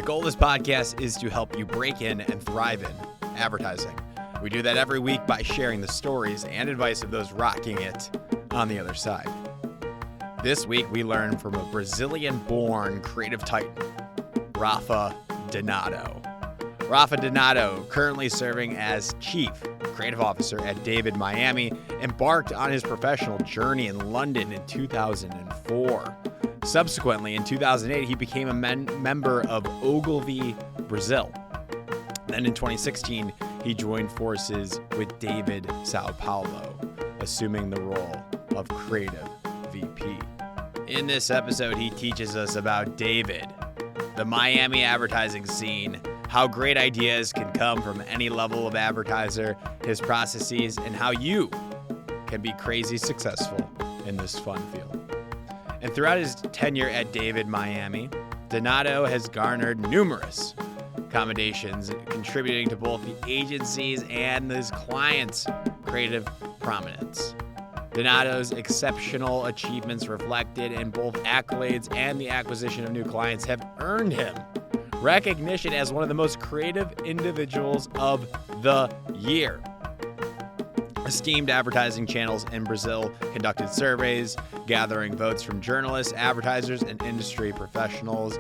The goal of this podcast is to help you break in and thrive in advertising. We do that every week by sharing the stories and advice of those rocking it on the other side. This week, we learn from a Brazilian-born creative titan, Rafa Donato. Rafa Donato, currently serving as Chief Creative Officer at David Miami, embarked on his professional journey in London in 2004. Subsequently, in 2008, he became a member of Ogilvy Brazil. Then in 2016, he joined forces with David Sao Paulo, assuming the role of Creative VP. In this episode, he teaches us about David, the Miami advertising scene, how great ideas can come from any level of advertiser, his processes, and how you can be crazy successful in this fun field. And throughout his tenure at David Miami, Donato has garnered numerous commendations, contributing to both the agency's and his clients' creative prominence. Donato's exceptional achievements reflected in both accolades and the acquisition of new clients have earned him recognition as one of the most creative individuals of the year. Esteemed advertising channels in Brazil conducted surveys, gathering votes from journalists, advertisers, and industry professionals,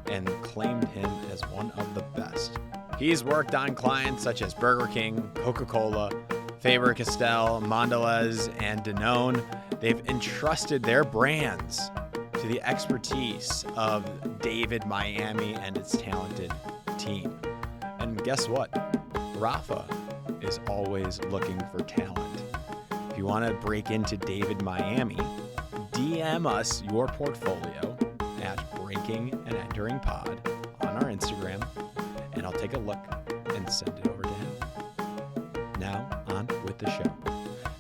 and claimed him as one of the best. He's worked on clients such as Burger King, Coca-Cola, Faber-Castell, Mondeléz, and Danone. They've entrusted their brands to the expertise of David Miami and its talented team. And guess what? Rafa is always looking for talent. If you want to break into David Miami, DM us your portfolio at Breaking and Entering Pod on our Instagram, and I'll take a look and send it over to him. Now, on with the show.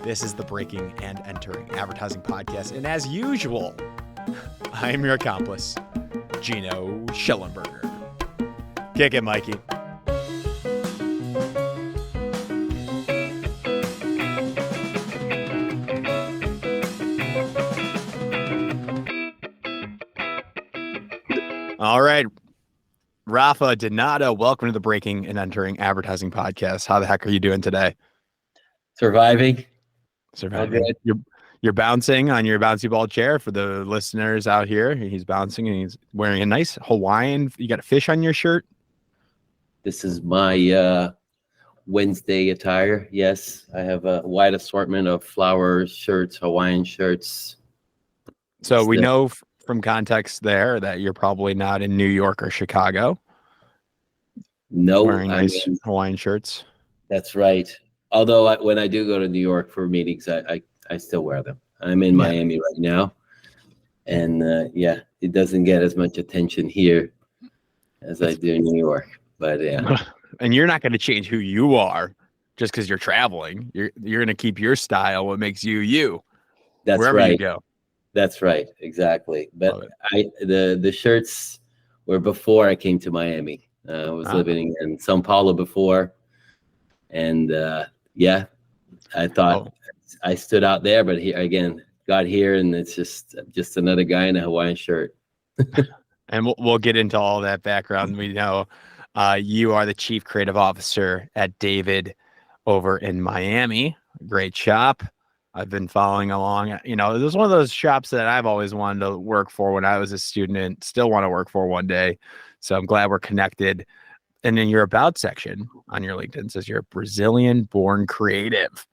This is the Breaking and Entering Advertising Podcast, and as usual, I am your accomplice, Gino Schellenberger. Kick it, Mikey. All right, Rafa Donato, welcome to the Breaking and Entering Advertising Podcast. How the heck are you doing today? Surviving. You're bouncing on your bouncy ball chair for the listeners out here. He's bouncing and he's wearing a nice Hawaiian. You got a fish on your shirt? This is my Wednesday attire. Yes, I have a wide assortment of flower shirts, Hawaiian shirts. So we know from context there that you're probably not in New York or Chicago. No, wearing nice Hawaiian shirts. That's right. Although when I do go to New York for meetings, I still wear them. I'm in Miami right now, and it doesn't get as much attention here as I do in New York. But yeah, and you're not going to change who you are just because you're traveling. You're going to keep your style, what makes you you. That's wherever right. You go. That's right, exactly. But the shirts were before I came to Miami. I was living in São Paulo before, and I thought I stood out there, but here again, got here, and it's just another guy in a Hawaiian shirt. And we'll get into all that background. We know you are the Chief Creative Officer at David over in Miami. Great shop. I've been following along. You know, it was one of those shops that I've always wanted to work for when I was a student and still want to work for one day. So I'm glad we're connected. And in your about section on your LinkedIn says you're a Brazilian-born creative,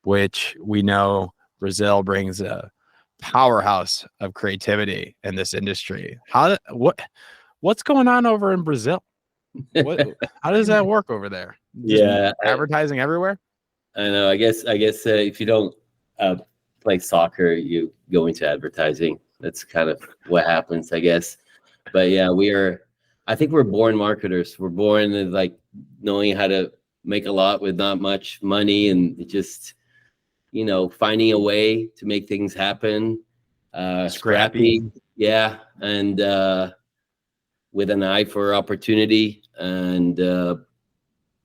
which we know Brazil brings a powerhouse of creativity in this industry. What's going on over in Brazil? How does that work over there? Advertising everywhere? I know. I guess if you don't play soccer, you go into advertising. That's kind of what happens, I guess. But yeah, I think we're born marketers. We're born like knowing how to make a lot with not much money, and just, finding a way to make things happen. Scrappy. Yeah. And with an eye for opportunity. And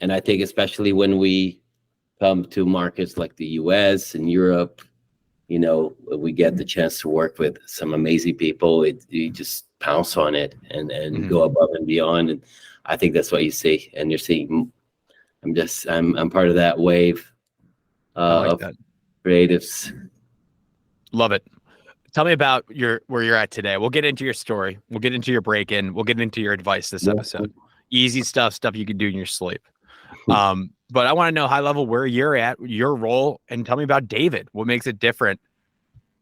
I think especially when we come to markets like the US and Europe, we get the chance to work with some amazing people, you just pounce on it and go above and beyond. And I think that's what you see. And you're seeing, I'm part of that wave of that. Creatives. Love it. Tell me about where you're at today. We'll get into your story. We'll get into your break-in. We'll get into your advice this episode. Easy stuff you can do in your sleep. But I want to know high level where you're at, your role, and tell me about David. What makes it different?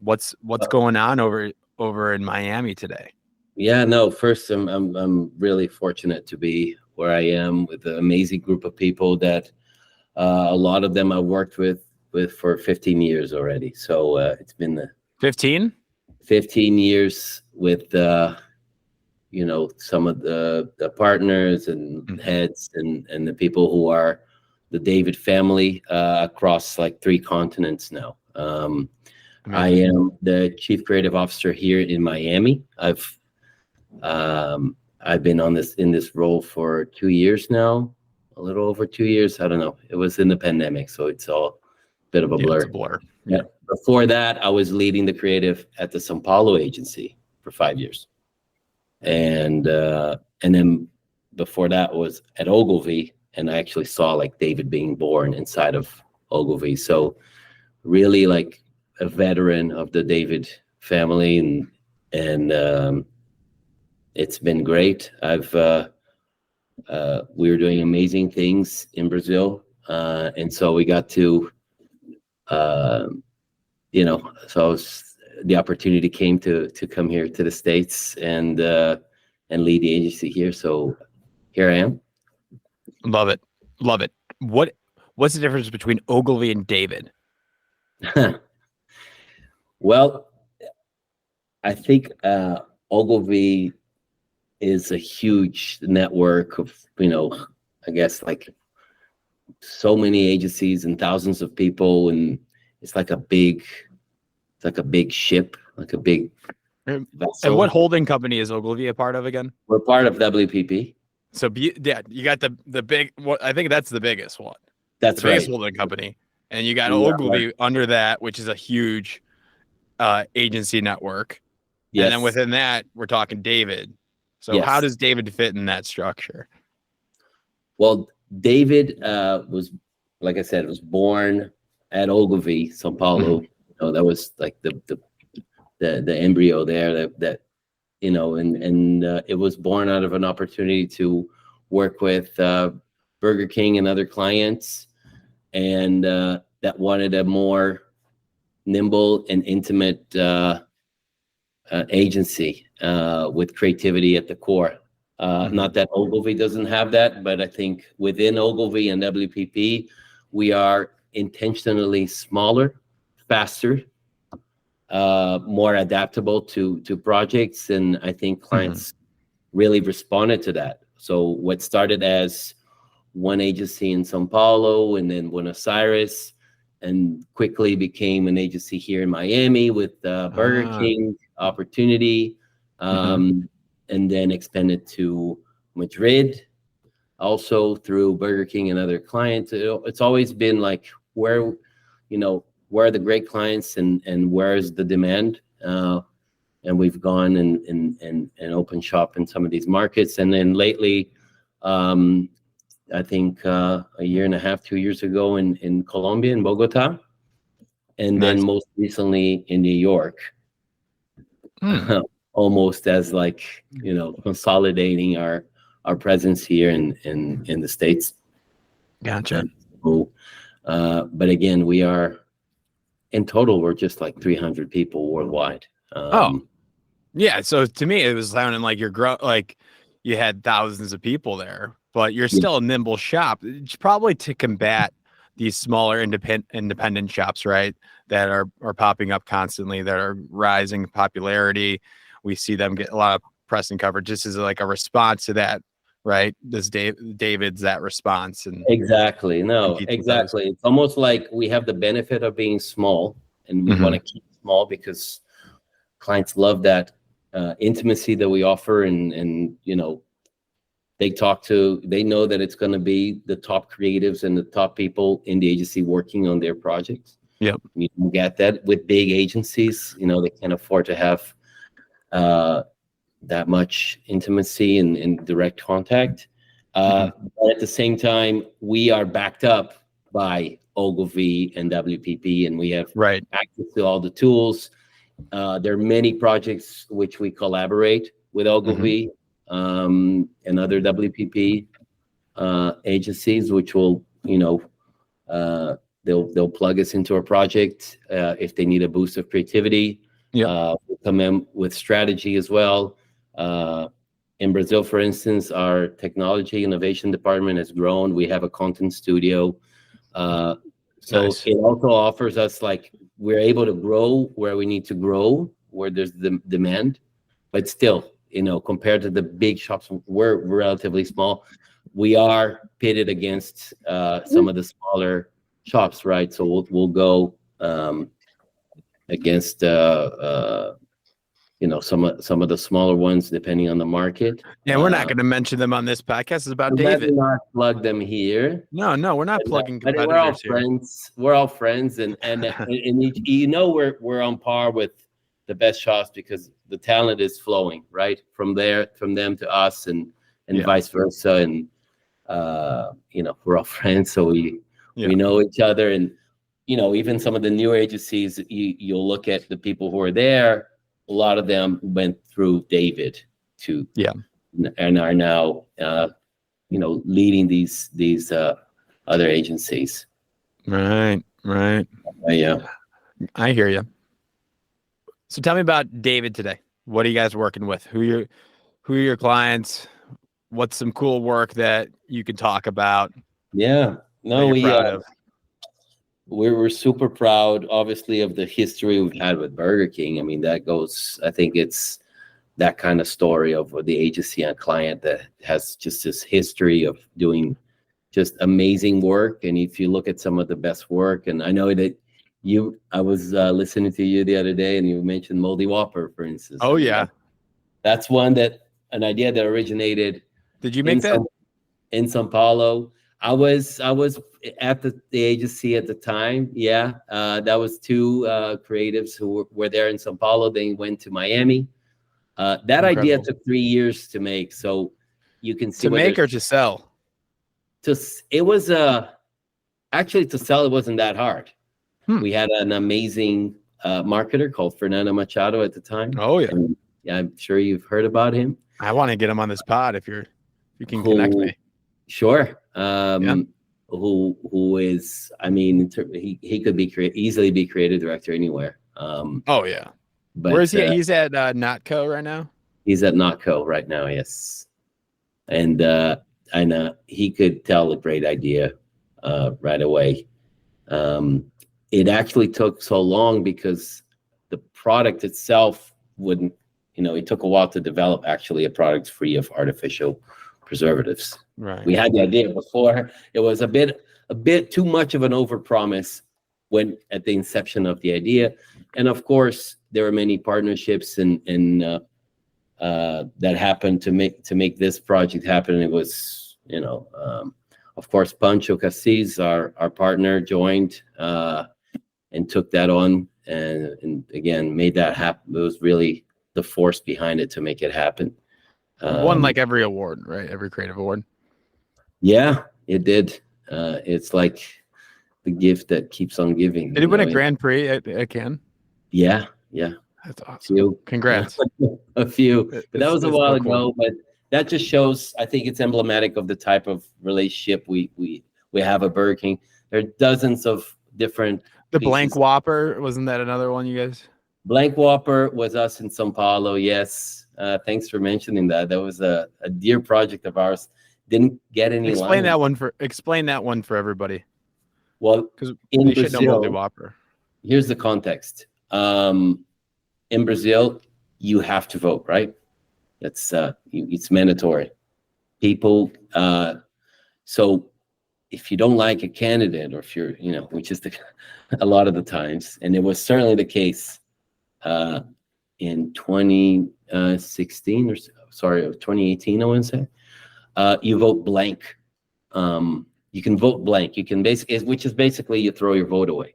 What's going on over in Miami today? Yeah, no. First, I'm really fortunate to be where I am with an amazing group of people that a lot of them I've worked with for 15 years already. So it's been the 15 years with some of the partners and heads and the people who are the David family across like 3 continents now. I am the Chief Creative Officer here in Miami. I've been in this role for 2 years now, a little over 2 years. I don't know. It was in the pandemic, so it's all a bit of a blur. It's a blur. Yeah. Before that, I was leading the creative at the São Paulo agency for 5 years. And then before that was at Ogilvy, and I actually saw like David being born inside of Ogilvy. So really like a veteran of the David family, and it's been great. We were doing amazing things in Brazil, and so we got to so the opportunity came to come here to the States and lead the agency here. So here I am. Love it. What's the difference between Ogilvy and David? Well, I think Ogilvy is a huge network of, I guess like so many agencies and thousands of people, and it's like a big ship, like a big vessel. And what holding company is Ogilvy a part of again? We're part of WPP. So yeah, you got the big. I think that's the biggest one. That's the biggest right. holding company, and you got Ogilvy under that, which is a huge agency network. Yes. And then within that, we're talking David. So how does David fit in that structure? Well, David was, like I said, was born at Ogilvy, São Paulo. That was like the embryo there that and it was born out of an opportunity to work with Burger King and other clients, and that wanted a more nimble and intimate agency with creativity at the core. Not that Ogilvy doesn't have that, but I think within Ogilvy and WPP, we are intentionally smaller, faster, more adaptable to projects, and I think clients really responded to that. So what started as one agency in São Paulo and then Buenos Aires, and quickly became an agency here in Miami with Burger King opportunity, and then expanded to Madrid, also through Burger King and other clients. It's always been like where are the great clients and where is the demand, and we've gone and opened shop in some of these markets. And then lately, I think a year and a half, 2 years ago in Colombia, in Bogota, and then most recently in New York, almost as like, consolidating our presence here in the States. Gotcha. So, but again, we are, in total, we're just like 300 people worldwide. Yeah. So to me, it was sounding like like you had thousands of people there, but you're still a nimble shop. It's probably to combat these smaller independent shops, right? That are popping up constantly, that are rising in popularity. We see them get a lot of press and coverage. This is like a response to that, right? This David's that response. And exactly. No, exactly. It's almost like we have the benefit of being small, and we want to keep small because clients love that intimacy that we offer, and they know that it's going to be the top creatives and the top people in the agency working on their projects. Yep. You don't get that with big agencies. They can't afford to have that much intimacy and direct contact. But at the same time, we are backed up by Ogilvy and WPP, and we have access to all the tools. There are many projects which we collaborate with Ogilvy and other WPP agencies, which will, they'll plug us into a project if they need a boost of creativity. We'll come in with strategy as well. In Brazil, for instance, our technology innovation department has grown. We have a content studio. Nice. It also offers us, like, we're able to grow where we need to grow, where there's the demand, but still, compared to the big shops, we're relatively small. We are pitted against some of the smaller shops, right? So we'll go against some of the smaller ones, depending on the market. Yeah, we're not going to mention them on this podcast. It's about David. Not plug them here. No, we're not plugging competitors. We're all friends. We're all friends, and we're on par with the best shops because the talent is flowing right from them to us, and vice versa. And we're all friends, so we know each other. And even some of the new agencies, you'll look at the people who are there. A lot of them went through David and are now leading these other agencies. Right. Yeah, I hear you. So tell me about David today. What are you guys working with? Who are your clients? What's some cool work that you can talk about? Yeah, no, we're super proud, obviously, of the history we've had with Burger King. I mean, I think it's that kind of story of the agency and client that has just this history of doing just amazing work. And if you look at some of the best work, and I know that I was listening to you the other day, and you mentioned Moldy Whopper, for instance. Oh, yeah. That's an idea that originated. Did you make that? In São Paulo. I was at the agency at the time. Yeah. That was two creatives who were there in São Paulo. They went to Miami. That Incredible. Idea took 3 years to make. So you can see to make or to sell. It was actually to sell. It wasn't that hard. We had an amazing marketer called Fernando Machado at the time. Oh yeah. And, I'm sure you've heard about him. I want to get him on this pod if you can connect me. Sure. Who is? I mean, he could easily be creative director anywhere. Oh yeah. But where is he? He's at Notco right now. He's at Notco right now. Yes. And I know he could tell a great idea right away. It actually took so long because the product itself wouldn't. It took a while to develop actually a product free of artificial preservatives. Right. We had the idea before. It was a bit too much of an overpromise when at the inception of the idea. And of course, there were many partnerships and that happened to make this project happen. It was, of course, Pancho Cassis, our partner, joined and took that on and again made that happen. It was really the force behind it to make it happen. Won like every award, right? Every creative award. Yeah, it did. It's like the gift that keeps on giving. Did he win a Grand Prix at Cannes? Yeah. That's awesome. Congrats. A few. But that was a while ago. But that just shows, I think it's emblematic of the type of relationship we have at Burger King. There are dozens of different The pieces. Blank Whopper, wasn't that another one you guys? Blank Whopper was us in São Paulo, yes. Thanks for mentioning that. That was a dear project of ours. Didn't get any. Explain that one for everybody. Well, because they should know Moldy Whopper. Here's the context. In Brazil, you have to vote, right? That's it's mandatory. People. So if you don't like a candidate, or if you're, which is a lot of the times, and it was certainly the case in 2016 or 2018, I want to say. You vote blank. You can vote blank. You can which is basically you throw your vote away.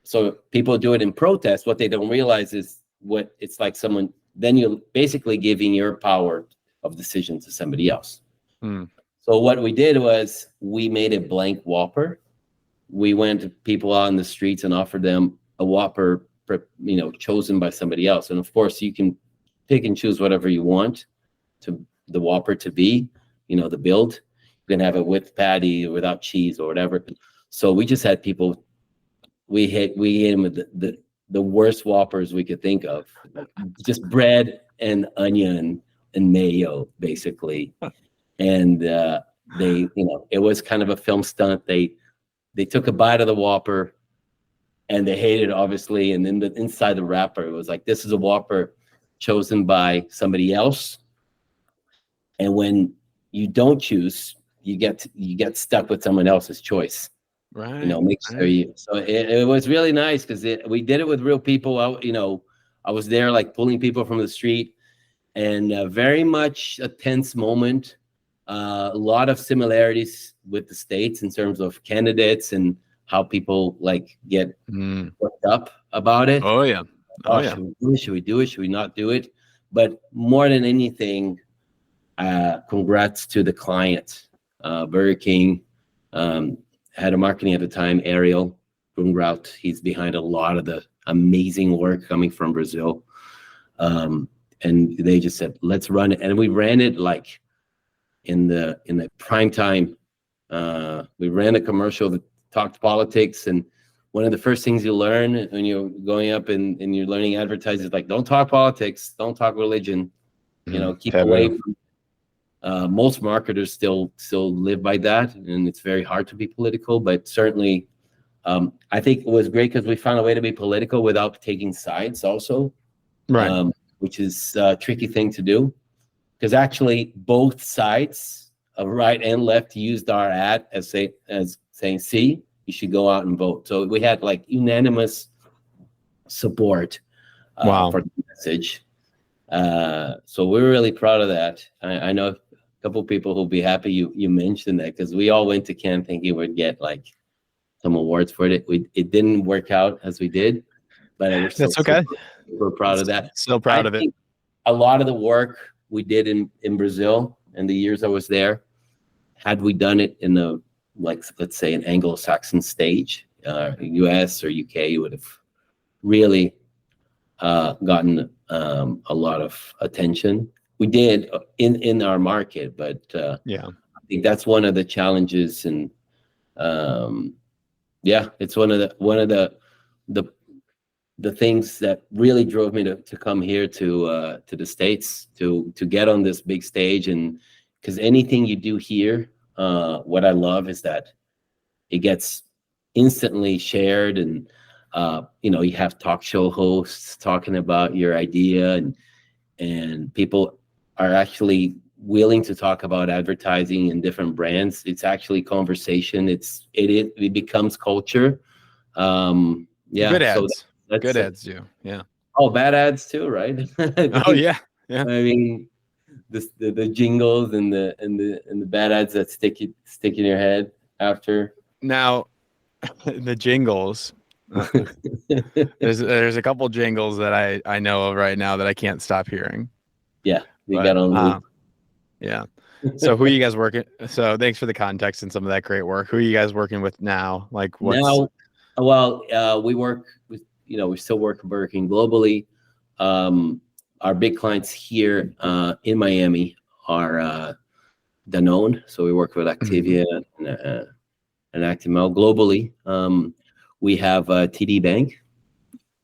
so people do it in protest. What they don't realize is what it's like then you're basically giving your power of decision to somebody else. So what we did was we made a blank Whopper. We went to people out on the streets and offered them a Whopper, chosen by somebody else. And of course, you can pick and choose whatever you want to the Whopper to be, the build. You can have it with patty or without cheese or whatever. So we just had people. We hit them with the worst Whoppers we could think of, just bread and onion and mayo, basically. And they, it was kind of a film stunt. They took a bite of the Whopper, and they hated it, obviously. And then inside the wrapper, it was like, this is a Whopper chosen by somebody else. And when you don't choose, you get stuck with someone else's choice. Right. Make sure you. So it was really nice because we did it with real people. I was there like pulling people from the street, and very much a tense moment. A lot of similarities with the States in terms of candidates and how people like get worked up about it. Oh yeah. Should we do it? Should we not do it? But more than anything, congrats to the client. Burger King had a marketing at the time, Ariel Grungrout. He's behind a lot of the amazing work coming from Brazil. And they just said, let's run it. And we ran it like in the prime time. We ran a commercial that talked politics. And one of the first things you learn when you're going up and you're learning advertising is like, don't talk politics, don't talk religion, keep away from. Most marketers still live by that, and it's very hard to be political. But certainly, I think it was great because we found a way to be political without taking sides, also, right? Which is a tricky thing to do, because actually both sides, right and left, used our ad as saying, "See, you should go out and vote." So we had like unanimous support for the message. So we're really proud of that. I know couple people who'll be happy you mentioned that, because we all went to Cannes thinking we'd get like some awards for it. It didn't work out as we did, but that's okay. We're proud of that. Still proud of it. A lot of the work we did in Brazil in the years I was there, had we done it in the let's say an Anglo-Saxon stage, US or UK, you would have really gotten a lot of attention. We did in our market, but I think that's one of the challenges, and it's one of the things that really drove me to come here to the States to get on this big stage. And because anything you do here, what I love is that it gets instantly shared, and you have talk show hosts talking about your idea, and people are actually willing to talk about advertising and different brands. It's actually conversation. It becomes culture. Good ads. So good ads do. Yeah. Oh, bad ads too, right? Oh yeah. Yeah. I mean, the jingles and the bad ads that stick in your head after. Now, the jingles. There's a couple jingles that I know of right now that I can't stop hearing. Yeah, got on. Yeah. So who are you guys working? So thanks for the context and some of that great work. Who are you guys working with now? Like what's now? Well, we work with we still work Burger King globally. Our big clients here in Miami are Danone. So we work with Activia and Actimel globally. We have TD Bank.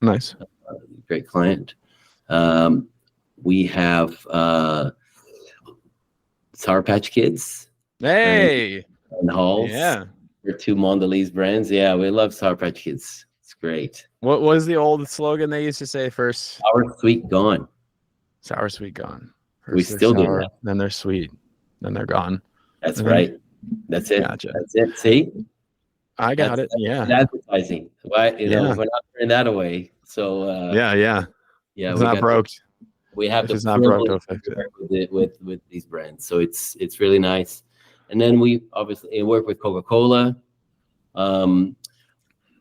Nice. Great client. We have Sour Patch Kids. Hey. And Halls. Yeah. We're two Mondeléz brands. Yeah, we love Sour Patch Kids. It's great. What was the old slogan they used to say first? Sour, sweet, gone. Sour, sweet, gone. First we still do that. Then they're sweet. Then they're gone. That's right. That's it. Gotcha. That's it. See? I got it. Yeah. Advertising. Why? We're not turning that away. So yeah. It's not broke. We have it's not broke to affect it with these brands. So it's really nice. And then we obviously work with Coca-Cola.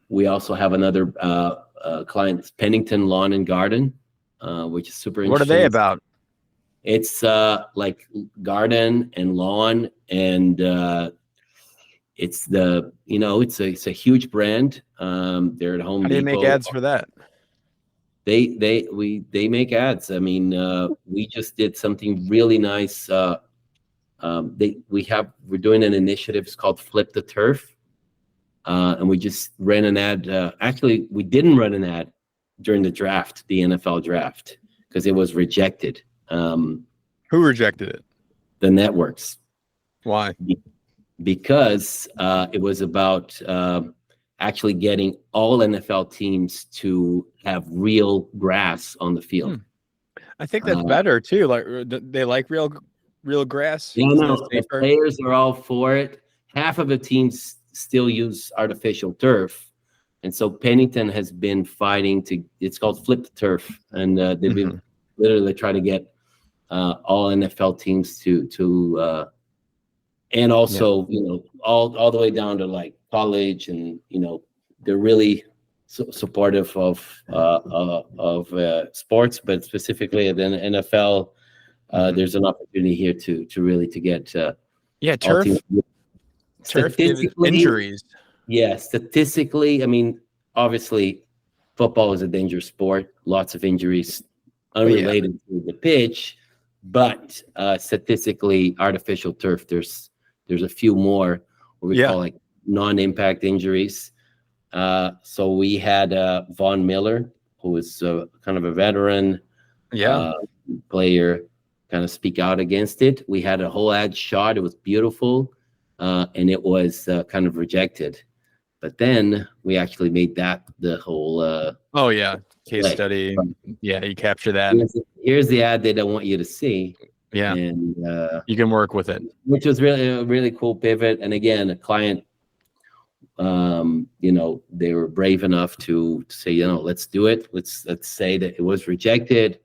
We also have another client, Pennington Lawn and Garden, which is super What are interesting. they about? It's like garden and lawn, and it's it's a huge brand. They're at Home How do you Depot. make ads for that? They make ads. I mean, we just did something really nice. We're doing an initiative. It's called Flip the Turf, and we just ran an ad. Actually, we didn't run an ad during the draft, the NFL draft, because it was rejected. Who rejected it? The networks. Why? Because it was about actually getting all NFL teams to have real grass on the field. I think that's better too. Like they like real grass. Yeah, Isn't no, that the safer? players are all for it. Half of the teams still use artificial turf, and so Pennington has been fighting to. It's called Flip the Turf, and they've been literally trying to get all NFL teams to and also all the way down to like college, and they're really supportive of sports, but specifically at the NFL. There's an opportunity here to really to get turf gives injuries. Yeah, statistically, I mean, obviously, football is a dangerous sport. Lots of injuries unrelated to the pitch, but statistically, artificial turf, there's a few more what we call like non-impact injuries. So we had Von Miller, who was kind of a veteran player, kind of speak out against it. We had a whole ad shot. It was beautiful, and it was kind of rejected. But then we actually made that the whole case study. Yeah, you capture that. Here's the ad they don't want you to see. Yeah, and you can work with it, which was really a really cool pivot. And again, a client, they were brave enough to say, let's do it. Let's say that it was rejected.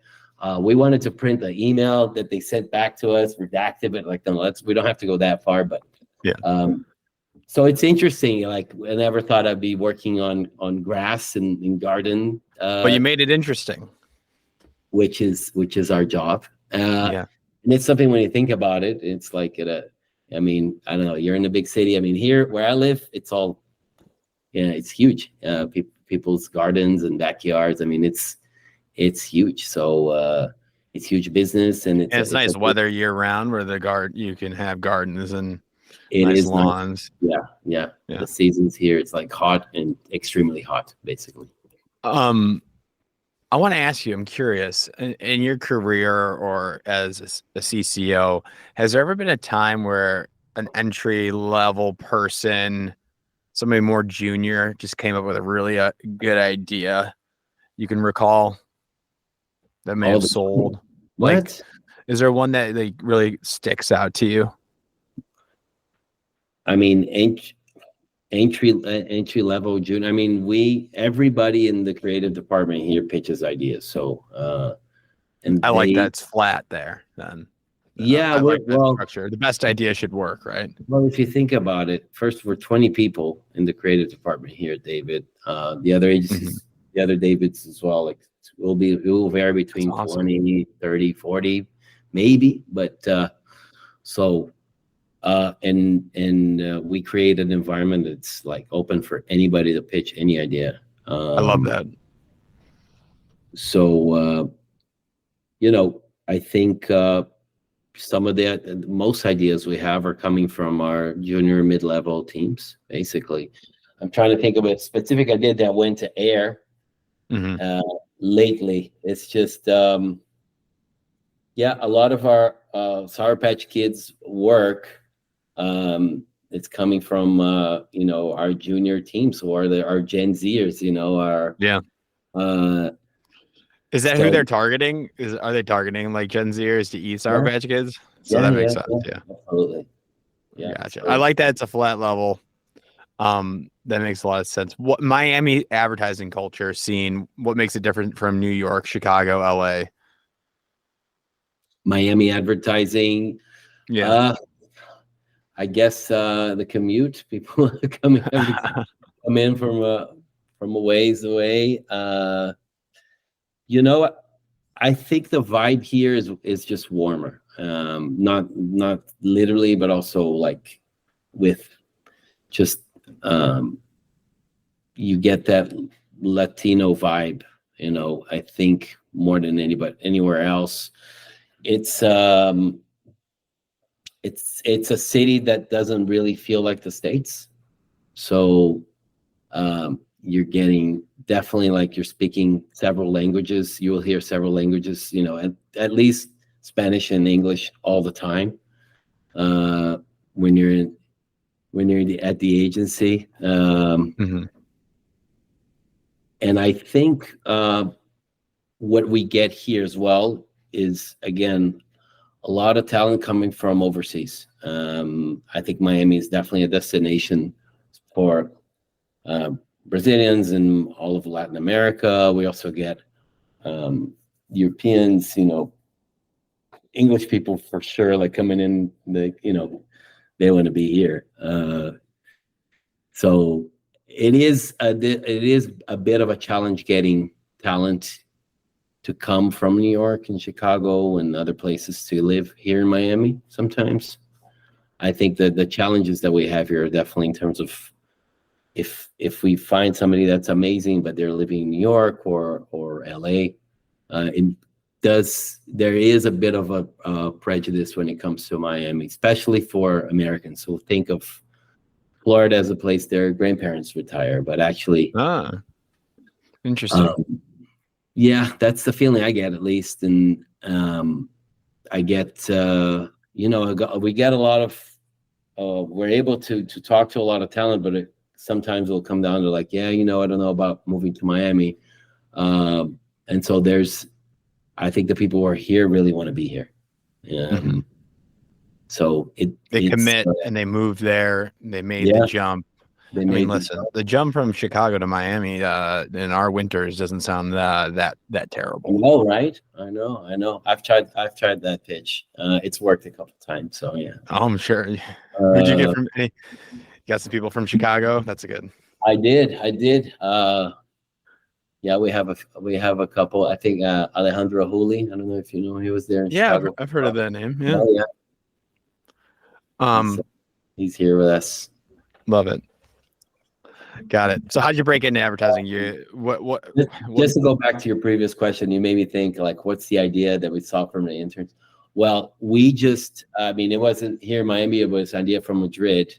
We wanted to print the email that they sent back to us, redacted, but like, no, we don't have to go that far. But so it's interesting. Like, I never thought I'd be working on grass and garden. But you made it interesting, which is our job. And it's something when you think about it, it's like I don't know, you're in a big city. I mean, here where I live, it's all, it's huge. People's gardens and backyards. I mean, it's huge. So it's huge business, and it's nice weather year round where you can have gardens and it nice is lawns. Nice. Yeah. The seasons here, it's like hot and extremely hot, basically. I want to ask you, I'm curious, in your career or as a CCO, has there ever been a time where an entry-level person, somebody more junior, just came up with a really good idea you can recall that may have sold? What? Like, is there one that really sticks out to you? I mean, entry level junior. I mean, everybody in the creative department here pitches ideas. So, and I like that's flat there. Then, yeah, structure. The best idea should work, right? Well, if you think about it, first we're 20 people in the creative department here, David. The other agencies, the other Davids as well. Like it will vary between 20, 30, 40, maybe. But we create an environment that's like open for anybody to pitch any idea. I love that. So, I think some of most ideas we have are coming from our junior mid-level teams, basically. I'm trying to think of a specific idea that went to air lately. It's just, a lot of our Sour Patch Kids work, it's coming from our junior teams, who are our Gen Zers, is that who they're targeting? Are they targeting like Gen Zers to eat Sour Patch Kids? So that makes sense. Yeah, absolutely. Yeah, gotcha. I like that it's a flat level. That makes a lot of sense. What Miami advertising culture scene? What makes it different from New York, Chicago, LA? Miami advertising. Yeah. I guess the commute, people come in from from a ways away. You know, I think the vibe here is just warmer. Not literally, but also like with just you get that Latino vibe. You know, I think more than anywhere else. It's a city that doesn't really feel like the States. So you're getting definitely like you're speaking several languages. You will hear several languages, you know, at least Spanish and English all the time when you're at the agency. Mm-hmm. And I think what we get here as well is, again, a lot of talent coming from overseas. I think Miami is definitely a destination for Brazilians and all of Latin America. We also get Europeans, you know, English people for sure, like coming in, they want to be here. So it is a bit of a challenge getting talent to come from New York and Chicago and other places to live here in Miami sometimes. I think that the challenges that we have here are definitely in terms of if we find somebody that's amazing, but they're living in New York or LA, there is a bit of a prejudice when it comes to Miami, especially for Americans. So think of Florida as a place their grandparents retire, but actually, interesting. Yeah, that's the feeling I get, at least. And I get, we get a lot of, we're able to talk to a lot of talent, but sometimes it'll come down to like, yeah, I don't know about moving to Miami. And so I think the people who are here really want to be here. Mm-hmm. So they commit and they move there. They made the jump. Listen, the jump from Chicago to Miami in our winters doesn't sound that terrible. No, right? I know. I've tried that pitch. It's worked a couple times. So yeah. Oh, I'm sure. Did you get from? You got some people from Chicago. That's good. I did. Yeah, we have a couple. I think Alejandro Juli. I don't know if you know, he was there in Chicago. I've heard of that name. Yeah. Oh, yeah. He's here with us. Love it. Got it. So how'd you break into advertising? Just to go back to your previous question, you made me think, like, what's the idea that we saw from the interns? Well, it wasn't here in Miami, it was an idea from Madrid.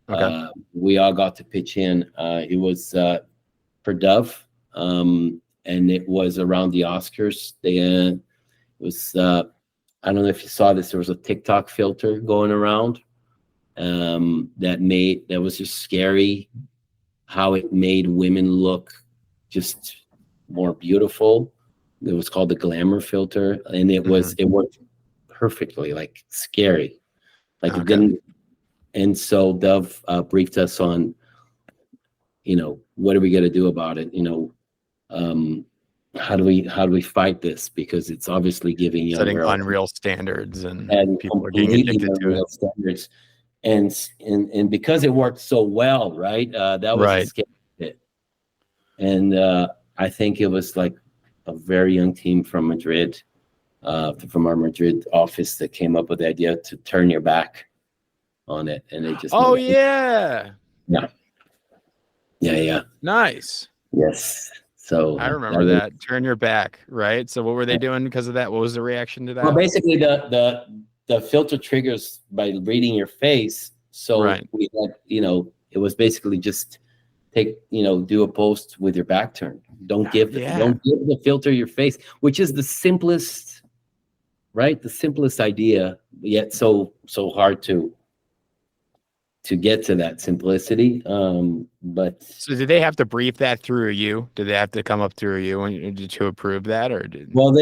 Okay. We all got to pitch in. It was for Dove, and it was around the Oscars. It was, I don't know if you saw this, there was a TikTok filter going around that was just scary, how it made women look just more beautiful. It was called the glamour filter, and it worked perfectly, like scary. Like It didn't. And so Dove briefed us on, what are we going to do about it? How do we fight this? Because it's obviously giving young setting girls unreal standards and people are getting completely addicted to unreal it. standards. And because it worked so well, right? That was a scary bit. And I think it was like a very young team from Madrid, from our Madrid office, that came up with the idea to turn your back on it. And it just Yeah. Nice. Yes. So I remember that. Turn your back, right? So what were they doing because of that? What was the reaction to that? Well, basically the filter triggers by reading your face. So we had, it was basically just do a post with your back turned. Don't give the filter your face, which is the simplest, right? The simplest idea, yet so hard to get to that simplicity. But so did they have to brief that through you? Did they have to come up through you to approve that, or did? Well,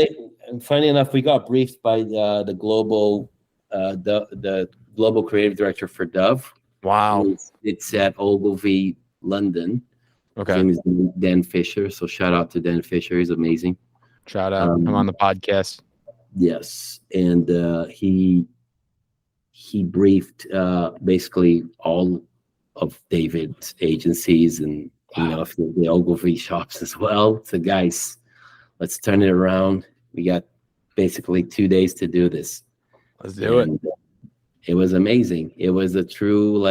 funny enough, we got briefed by the global creative director for Dove. Wow. It's at Ogilvy, London. Okay. His name is Dan Fisher. So shout out to Dan Fisher. He's amazing. Shout out. I'm on the podcast. Yes. And he briefed basically all of David's agencies and Wow. The Ogilvy shops as well. So guys, let's turn it around. We got basically 2 days to do this. Let's do it. It was amazing. It was a true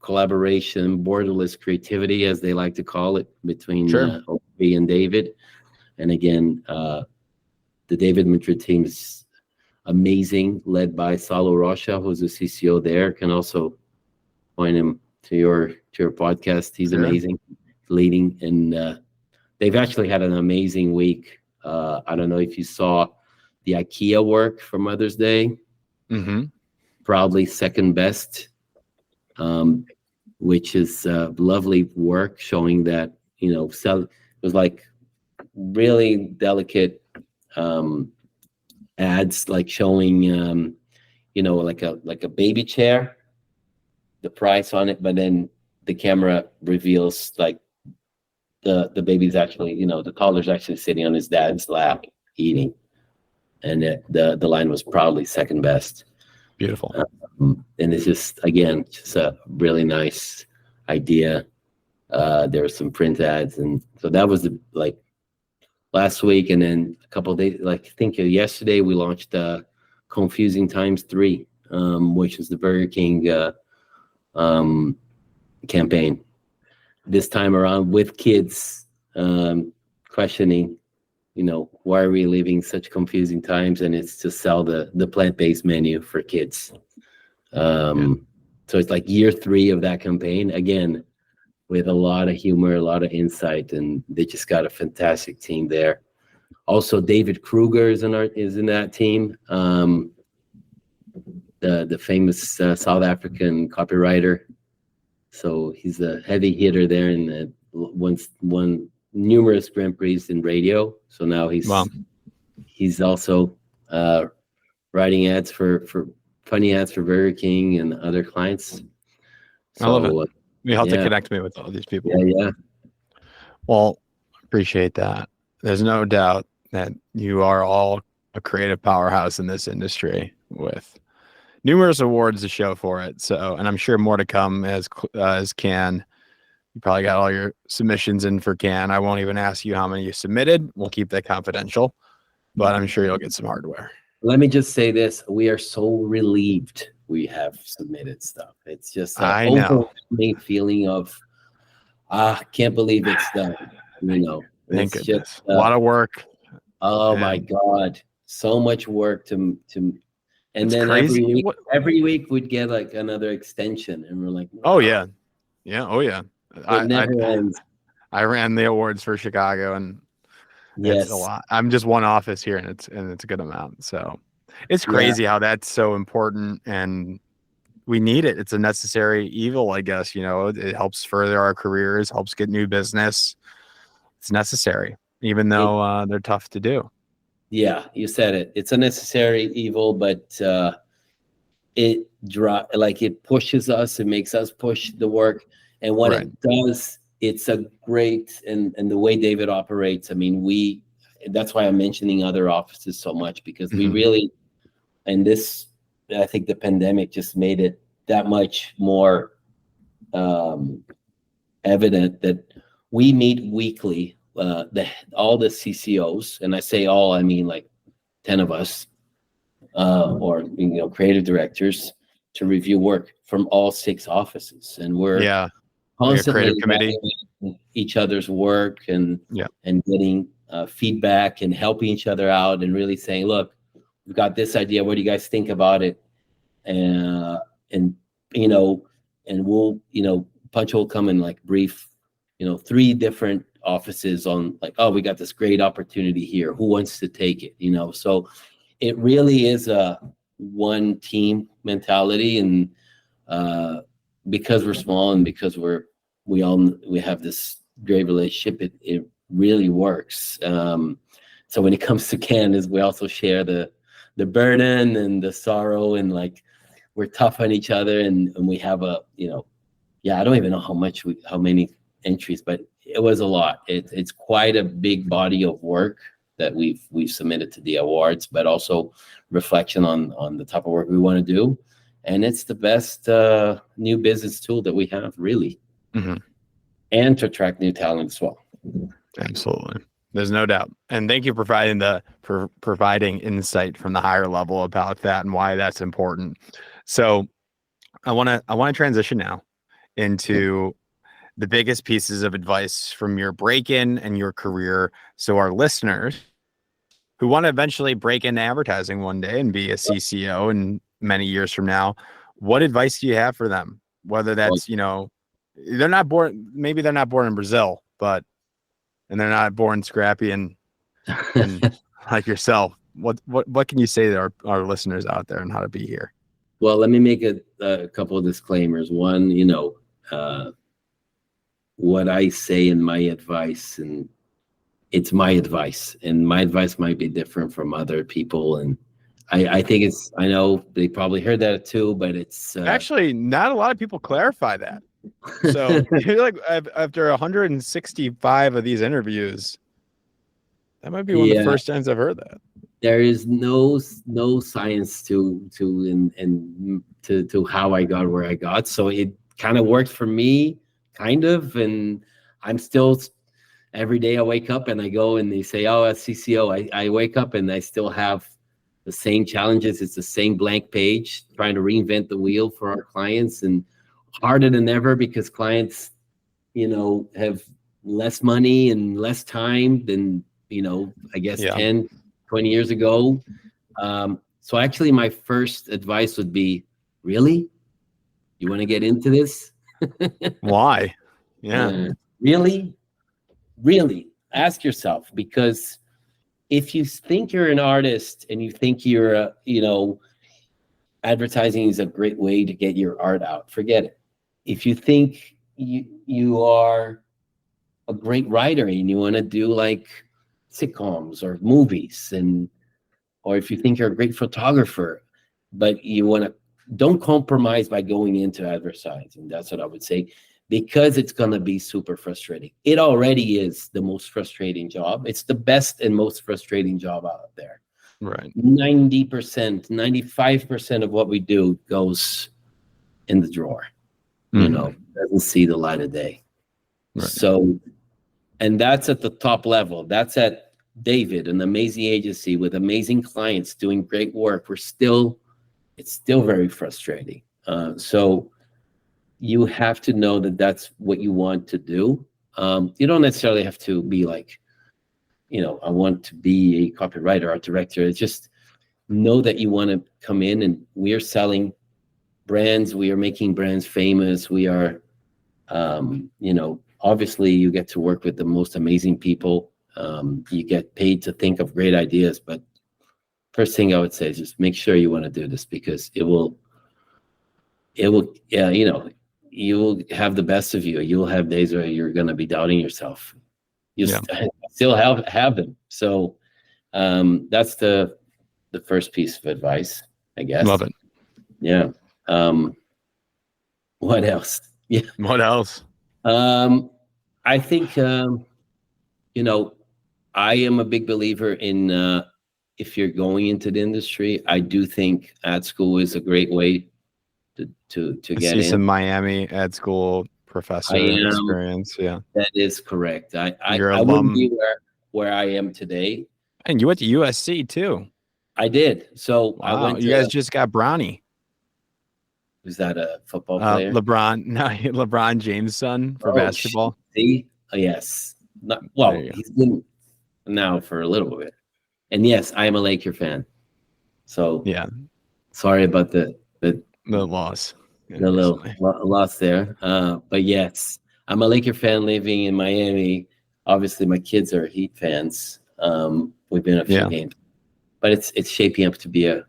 collaboration, borderless creativity, as they like to call it, between Ogilvy and David. And again, the David Madrid team is amazing, led by Salo Rocha, who's the CCO there. Can also point him to your podcast. He's amazing, leading, and they've actually had an amazing week. I don't know if you saw the IKEA work for Mother's Day. Mm-hmm. Probably second best, which is lovely work, showing that it was really delicate ads, showing like a baby chair, the price on it, but then the camera reveals the baby's actually, the toddler's actually sitting on his dad's lap eating, and the line was probably second best. Beautiful. And it's just a really nice idea. There were some print ads, and so that was last week, and then a couple of days, I think yesterday we launched Confusing Times 3, which is the Burger King campaign. This time around with kids questioning, why are we living such confusing times? And it's to sell the plant-based menu for kids. So it's year 3 of that campaign, again, with a lot of humor, a lot of insight, and they just got a fantastic team there. Also, David Kruger is in that team, the famous South African copywriter. So he's a heavy hitter there, and once won numerous Grand Prix in radio. So now he's also writing ads for funny ads for Burger King and other clients. So, I love it. You have to connect me with all these people. Yeah. Well, appreciate that. There's no doubt that you are all a creative powerhouse in this industry with numerous awards to show for it. So, and I'm sure more to come as Cannes. You probably got all your submissions in for Cannes. I won't even ask you how many you submitted. We'll keep that confidential, but I'm sure you'll get some hardware. Let me just say this. We are so relieved we have submitted stuff. It's just an overwhelming feeling of, can't believe it's done. Thank it's goodness. Just a lot of work. Oh my God. So much work to and then crazy. every week we'd get another extension, and we're like, wow. Oh yeah. It never ends. I ran the awards for Chicago, and yes, it's a lot. I'm just one office here, and it's a good amount. So it's crazy how that's so important, and we need it. It's a necessary evil, I guess. It helps further our careers, helps get new business. It's necessary, even though they're tough to do. Yeah, you said it. It's a necessary evil, but it pushes us. It makes us push the work. And what it does, it's a great, and the way David operates, that's why I'm mentioning other offices so much, because we really, and this, I think the pandemic just made it that much more evident that we meet weekly, all the CCOs, and I say all, I mean 10 of us, or creative directors, to review work from all 6 offices, and we're constantly evaluating each other's work and getting feedback and helping each other out, and really saying, look, we've got this idea, what do you guys think about it? And we'll Punch will come and brief 3 different offices on we got this great opportunity here, who wants to take it? So it really is a one team mentality, and because we're small and because we have this great relationship, it really works. So when it comes to Cannes, we also share the burden and the sorrow, and we're tough on each other, and we have I don't even know how many entries, but it was a lot. It's quite a big body of work that we've submitted to the awards, but also reflection on the type of work we want to do. And it's the best new business tool that we have, really. Mm-hmm. and to attract new talent as well. Absolutely. There's no doubt. And thank you for providing insight from the higher level about that and why that's important. So I want to transition now into the biggest pieces of advice from your break-in and your career. So our listeners who want to eventually break into advertising one day and be a CCO in many years from now, what advice do you have for them? Whether that's, they're not born in Brazil, and they're not born scrappy and like yourself. What can you say to our listeners out there and how to be here? Well, let me make a couple of disclaimers. One, what I say in my advice, and it's my advice, and my advice might be different from other people. And I think I know they probably heard that too, but it's actually not a lot of people clarify that. So you're like, after 165 of these interviews, that might be one of the first times I've heard that. There is no science to how I got where I got. So it kind of worked for me, kind of, and I'm still, every day I wake up and I go and they say, oh, as CCO, I wake up and I still have the same challenges. It's the same blank page, trying to reinvent the wheel for our clients, and harder than ever because clients, have less money and less time than, I guess 10, 20 years ago. So actually my first advice would be, really? You want to get into this? Why? Yeah. Really? Ask yourself, because if you think you're an artist and you think you're, advertising is a great way to get your art out, forget it. If you think you are a great writer and you want to do like sitcoms or movies, or if you think you're a great photographer, but you want to, don't compromise by going into advertising. That's what I would say, because it's going to be super frustrating. It already is the most frustrating job. It's the best and most frustrating job out there. Right. 90%, 95% of what we do goes in the drawer, doesn't see the light of day. Right. So, and that's at the top level. That's at David, an amazing agency with amazing clients doing great work. It's still very frustrating. So you have to know that that's what you want to do. You don't necessarily have to be like, I want to be a copywriter or director. It's just know that you want to come in, and we are selling brands. We are making brands famous. We are, obviously you get to work with the most amazing people. You get paid to think of great ideas, but first thing I would say is just make sure you want to do this, because it will, you'll have the best of you. You'll have days where you're going to be doubting yourself. You still have them. So that's the first piece of advice, I guess. Love it. Yeah. What else? Yeah. What else? I think, I am a big believer in if you're going into the industry, I do think ad school is a great way to get in. Some Miami ad school professor experience. Yeah, that is correct. I wouldn't be where I am today. And you went to USC too. I did. So wow. I went. You guys just got Bronny. Was that a football player? LeBron James' son for basketball. See? Yes. He's been now for a little bit. And yes, I am a Laker fan. So yeah, sorry about the loss. The little loss there. But yes, I'm a Laker fan living in Miami. Obviously, my kids are Heat fans. We've been a few games, but it's shaping up to be a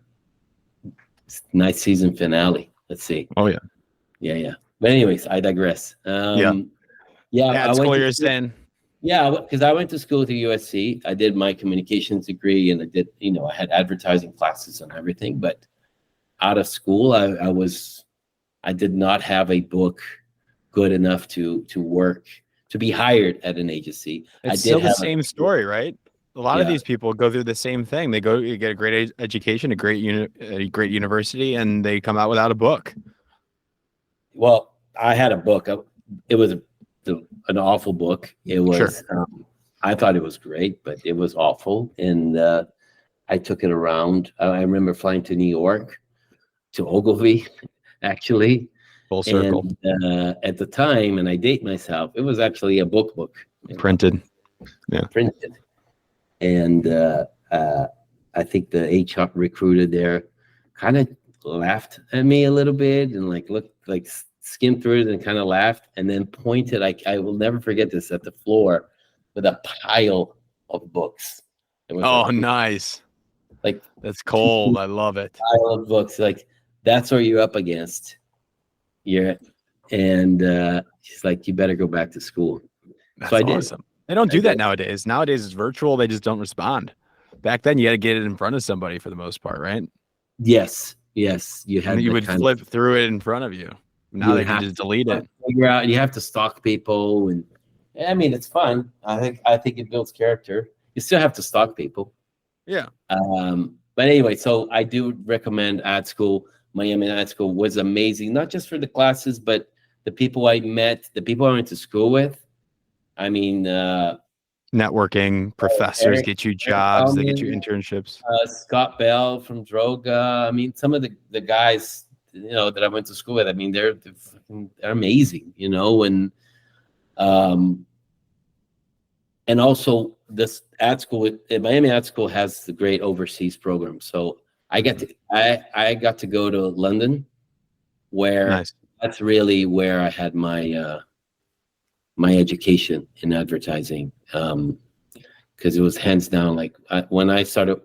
nice season finale. Let's see. Oh yeah. But anyways, I digress. Ad school, you're saying? Yeah, because I went to school to USC. I did my communications degree, and I did, I had advertising classes and everything. But out of school, I did not have a book good enough to work, to be hired at an agency. It's still the same story, right? A lot of these people go through the same thing. They get a great education, a great university, and they come out without a book. Well, I had a book. It was an awful book. It was, I thought it was great, but it was awful. And I took it around. I remember flying to New York, to Ogilvy, actually. Full circle. And at the time, and I date myself, it was actually a book. Printed. Yeah. Printed. And I think the HR recruiter there kind of laughed at me a little bit and like looked, like skimmed through it and kind of laughed and then pointed, I will never forget this, at the floor with a pile of books. It was Oh, nice. Like, that's cold. I love it. Pile of books. Like, that's what you're up against. And she's like, you better go back to school. That's so I awesome. did. They don't do that nowadays. Nowadays it's virtual. They just don't respond. Back then you had to get it in front of somebody for the most part, right? Yes. You had. You would flip through it in front of you. Now they can just delete it. Figure out. You have to stalk people, and I mean, it's fun. I think it builds character. You still have to stalk people. Yeah. But anyway, so I do recommend ad school. Miami Ad School was amazing, not just for the classes, but the people I met, the people I went to school with. I mean, networking, professors get you jobs, they get you internships. Scott Bell from Droga. I mean, some of the guys, that I went to school with. I mean, they're amazing, and also this ad school, Miami Ad School has the great overseas program. So I got to go to London, where that's really where I had my my education in advertising, because it was hands down. Like when I started,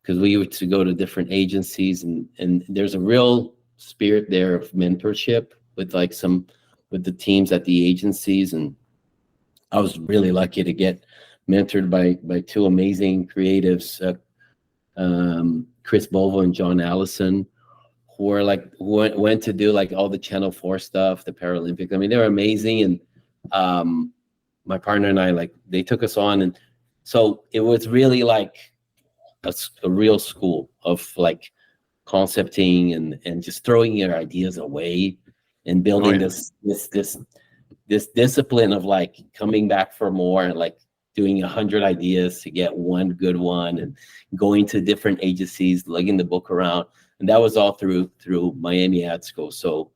because we used to go to different agencies, and there's a real spirit there of mentorship with with the teams at the agencies, and I was really lucky to get mentored by two amazing creatives, Chris Bovo and John Allison, who went to do like all the Channel 4 stuff, the Paralympics. I mean, they were amazing, and my partner and I, they took us on, and so it was really like a real school of concepting and just throwing your ideas away and building this discipline of coming back for more and doing 100 ideas to get one good one, and going to different agencies, lugging the book around. And that was all through Miami Ad School. So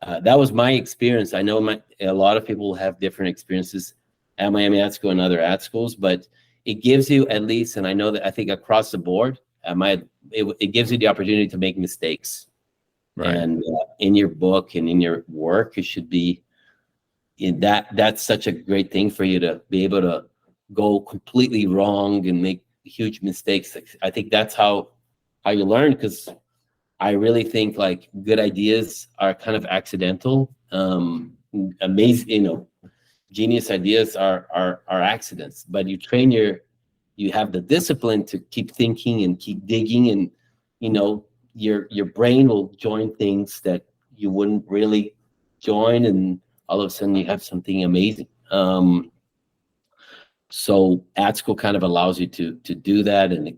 that was my experience. I know a lot of people have different experiences at Miami Ad School and other ad schools, but it gives you at least, and I think across the board, it gives you the opportunity to make mistakes. Right. And in your book and in your work, it should be that's such a great thing for you to be able to go completely wrong and make huge mistakes. I think that's how you learn, because I really think good ideas are kind of accidental. Amazing, genius ideas are accidents, but you have the discipline to keep thinking and keep digging, and your brain will join things that you wouldn't really join, and all of a sudden you have something amazing. So ad school kind of allows you to do that and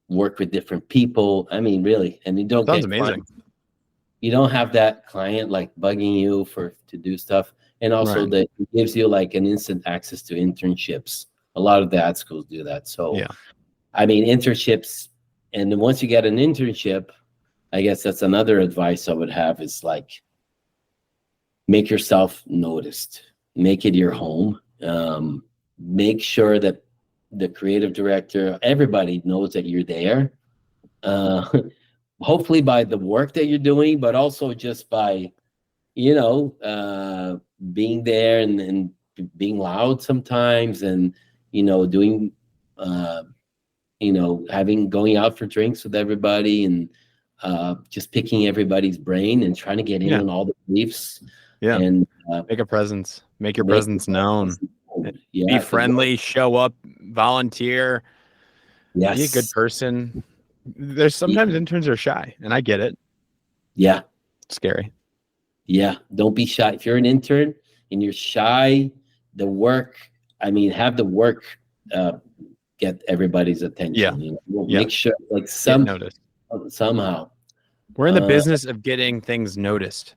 work with different people. I mean, really, and you don't Sounds amazing. You don't have that client bugging you to do stuff, and also that it gives you an instant access to internships. A lot of the ad schools do that. So, yeah. I mean, internships, and then once you get an internship, I guess that's another advice I would have is make yourself noticed, make it your home. Make sure that the creative director, everybody knows that you're there. Hopefully by the work that you're doing, but also just by, being there and being loud sometimes, and, doing, going out for drinks with everybody, and just picking everybody's brain and trying to get in on all the briefs. Yeah. And make a presence, make your presence known. Yeah, be friendly, show up, volunteer. Yes. Be a good person. There's sometimes interns are shy, and I get it. Yeah. It's scary. Yeah. Don't be shy. If you're an intern and you're shy, have the work get everybody's attention. Yeah. Make sure somehow. We're in the business of getting things noticed,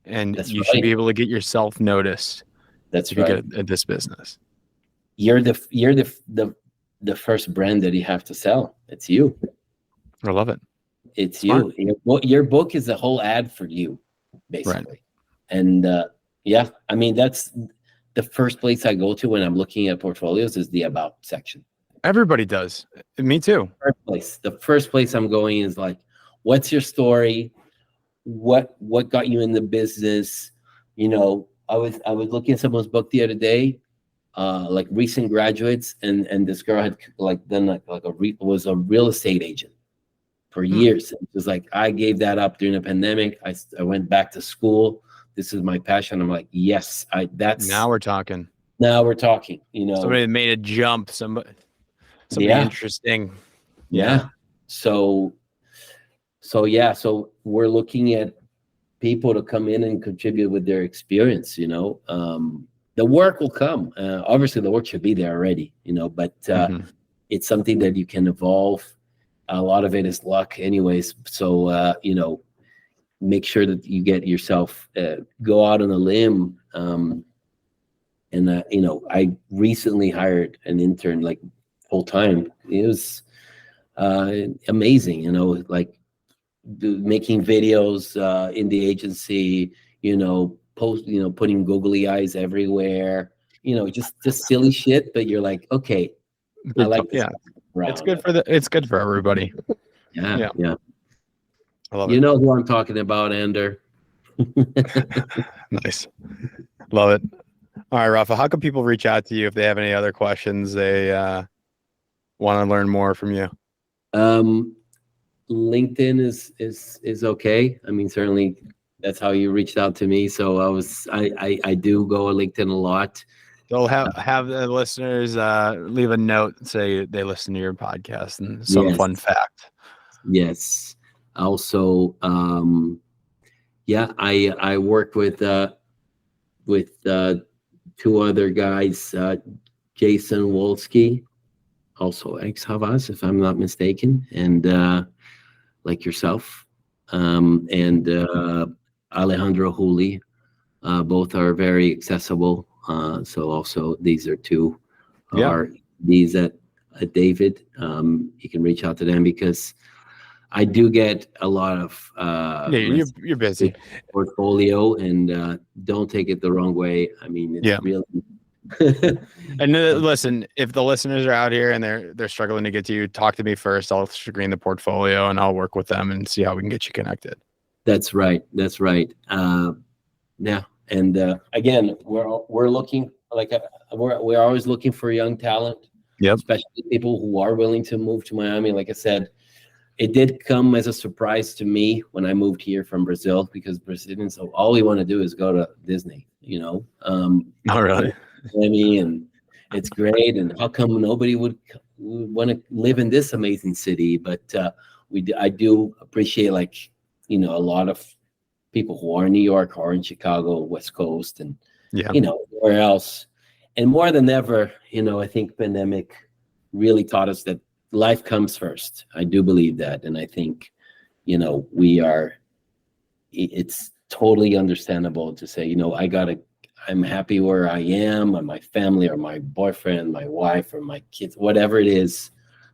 and you should be able to get yourself noticed. That's to be right. good at this business. You're the first brand that you have to sell. It's you. I love it. It's Smart. you. Your book is a whole ad for you, basically. Right. And yeah, I mean, that's the first place I go to when I'm looking at portfolios is the about section. Everybody does. Me too. The first place I'm going is like, what's your story? What got you in the business? You know, I was looking at someone's book the other day, like recent graduates, and this girl had like done was a real estate agent for years. It was like, I gave that up during the pandemic. I went back to school. This is my passion. I'm like, yes, Now we're talking. Now we're talking, you know. Somebody made a jump. Somebody interesting. Yeah. So we're looking at people to come in and contribute with their experience, you know. The work will come. Obviously the work should be there already, you know, but it's something that you can evolve. A lot of it is luck anyways. So, you know, make sure that you get yourself, go out on a limb. And, you know, I recently hired an intern, like full time. It was amazing, you know, like making videos in the agency, you know, putting googly eyes everywhere, you know, just silly shit. But you're like, okay, I like this. Yeah. It's good for everybody. Yeah. I love it. You know who I'm talking about, Ander. Nice. Love it. All right, Rafa, how can people reach out to you if they have any other questions they want to learn more from you? LinkedIn is okay. I mean, certainly that's how you reached out to me. So I do go on LinkedIn a lot. They'll have the listeners leave a note and say they listen to your podcast and some fun fact. Yes. Also, I work with two other guys, Jason Wolski, also ex-Havas, if I'm not mistaken, and like yourself, and Alejandro Juli. Both are very accessible. So also these are two these at David. You can reach out to them because I do get a lot of you're busy portfolio, and don't take it the wrong way. I mean, it's really. And listen, if the listeners are out here and they're struggling to get to you, talk to me first. I'll screen the portfolio and I'll work with them and see how we can get you connected. That's right. Yeah. And again, we're looking we're always looking for young talent. Yep. Especially people who are willing to move to Miami. Like I said, it did come as a surprise to me when I moved here from Brazil, because Brazilians, all we want to do is go to Disney, you know. Not really. Miami, and it's great. And how come nobody would want to live in this amazing city? But I do appreciate, like, you know, a lot of people who are in New York or in Chicago, West Coast, and you know, where else. And more than ever, you know, I think pandemic really taught us that life comes first. I do believe that. And I think, you know, it's totally understandable to say, you know, I'm happy where I am, or my family, or my boyfriend, my wife, or my kids, whatever it is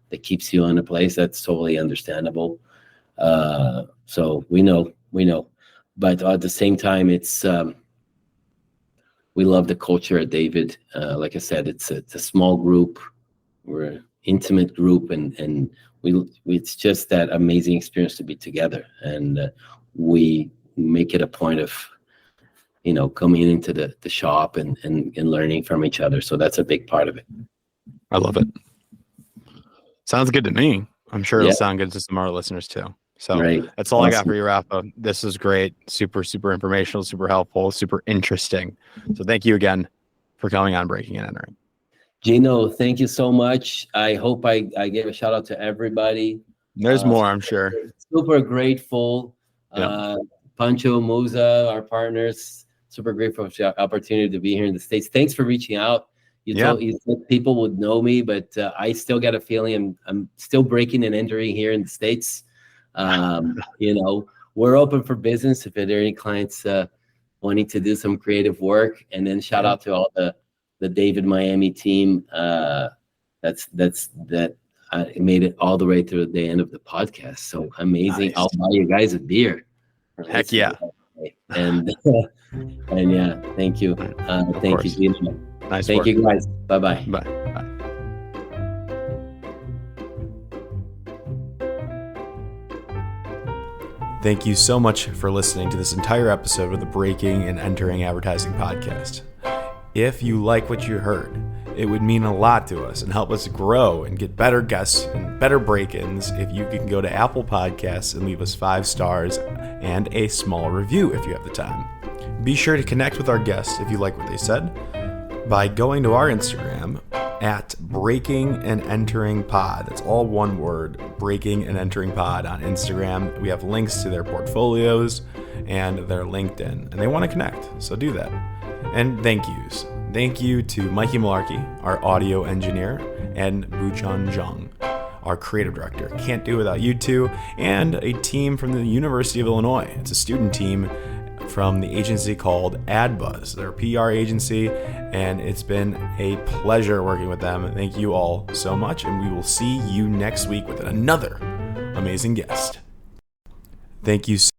that keeps you in a place. That's totally understandable. So we know, but at the same time, it's, we love the culture at David. Like I said, it's a small group. We're an intimate group, and it's just that amazing experience to be together. And we make it a point of, you know, coming into the shop and learning from each other. So that's a big part of it. I love it. Sounds good to me. I'm sure it'll sound good to some of our listeners too. So that's all I got for you, Rafa. This is great. Super, super informational, super helpful, super interesting. So thank you again for coming on Breaking and Entering. Gino, thank you so much. I hope I gave a shout out to everybody. There's more, I'm sure. Super grateful. Pancho, Musa, our partners, super grateful for the opportunity to be here in the States. Thanks for reaching out. You said people would know me, but I still got a feeling I'm still breaking and entering here in the States. You know, we're open for business. If there are any clients wanting to do some creative work. And then shout out to all the David Miami team. That made it all the way to the end of the podcast. So amazing. Nice. I'll buy you guys a beer. Heck yeah. And yeah, thank you. Thank you, Gino. Nice Thank work. you, guys. Bye-bye. Bye. Bye. Thank you so much for listening to this entire episode of the Breaking and Entering Advertising podcast. If you like what you heard, it would mean a lot to us and help us grow and get better guests and better break-ins if you can go to Apple Podcasts and leave us 5 stars and a small review if you have the time. Be sure to connect with our guests if you like what they said by going to our Instagram at Breaking and Entering Pod. That's all one word, Breaking and Entering Pod on Instagram. We have links to their portfolios and their LinkedIn, and they want to connect, so do that. And thank yous. Thank you to Mikey Malarkey, our audio engineer, and Buchan Zhang, our creative director. Can't do it without you two, and a team from the University of Illinois. It's a student team from the agency called AdBuzz. They're a PR agency, and it's been a pleasure working with them. Thank you all so much, and we will see you next week with another amazing guest. Thank you so